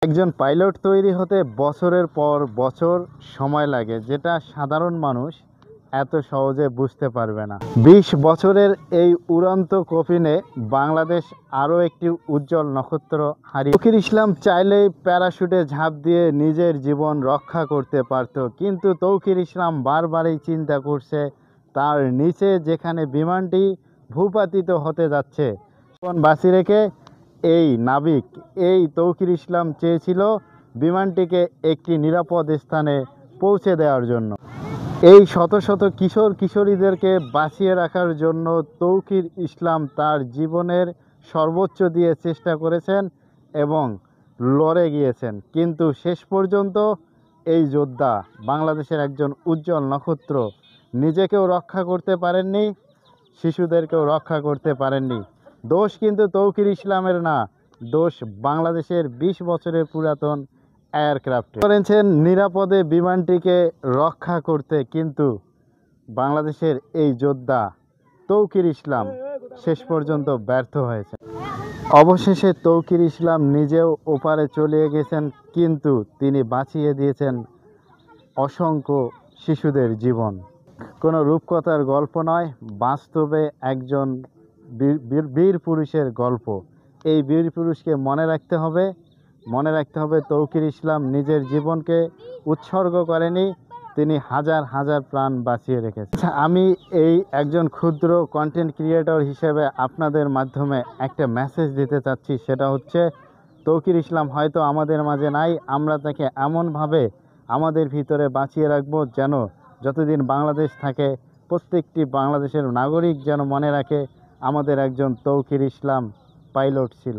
একজন পাইলট তৈরি হতে বছরের পর বছর সময় লাগে, যেটা সাধারণ মানুষ এত সহজে বুঝতে পারবে না। 20 বছরের এই উড়ন্ত কফিনে বাংলাদেশ আরও একটি উজ্জ্বল নক্ষত্র হারিয়ে। তৌকির ইসলাম চাইলেই প্যারাশুটে ঝাঁপ দিয়ে নিজের জীবন রক্ষা করতে পারত, কিন্তু তৌকির ইসলাম বারবারই চিন্তা করছে তার নিচে যেখানে বিমানটি ভূপাতিত হতে যাচ্ছে জীবন বাঁচিয়ে রেখে এই নাবিক এই তৌকির ইসলাম চেয়েছিল বিমানটিকে একটি নিরাপদ স্থানে পৌঁছে দেওয়ার জন্য। এই শত শত কিশোর কিশোরীদেরকে বাঁচিয়ে রাখার জন্য তৌকির ইসলাম তার জীবনের সর্বোচ্চ দিয়ে চেষ্টা করেছেন এবং লড়ে গিয়েছেন, কিন্তু শেষ পর্যন্ত এই যোদ্ধা, বাংলাদেশের একজন উজ্জ্বল নক্ষত্র, নিজেকেও রক্ষা করতে পারেননি, শিশুদেরকেও রক্ষা করতে পারেননি। দোষ কিন্তু তৌকির ইসলামের না, দোষ বাংলাদেশের 20 বছরের পুরাতন এয়ারক্রাফট করেছেন নিরাপদে বিমানটিকে রক্ষা করতে, কিন্তু বাংলাদেশের এই যোদ্ধা তৌকির ইসলাম শেষ পর্যন্ত ব্যর্থ হয়েছে। অবশেষে তৌকির ইসলাম নিজেও ওপারে চলে গেছেন, কিন্তু তিনি বাঁচিয়ে দিয়েছেন অসংখ্য শিশুদের জীবন। কোনো রূপকথার গল্প নয়, বাস্তবে একজন বীর পুরুষের গল্প। এই বীর পুরুষকে মনে রাখতে হবে তৌকির ইসলাম নিজের জীবনকে উৎসর্গ করেনি, তিনি হাজার হাজার প্রাণ বাঁচিয়ে রেখেছেন। আমি এই একজন ক্ষুদ্র কন্টেন্ট ক্রিয়েটর হিসেবে আপনাদের মাধ্যমে একটা মেসেজ দিতে চাচ্ছি, সেটা হচ্ছে তৌকির ইসলাম হয়তো আমাদের মাঝে নাই, আমরা তাকে এমনভাবে আমাদের ভিতরে বাঁচিয়ে রাখবো যেন যতদিন বাংলাদেশ থাকে প্রত্যেকটি বাংলাদেশের নাগরিক যেন মনে রাখে আমাদের একজন তৌকির ইসলাম পাইলট ছিল।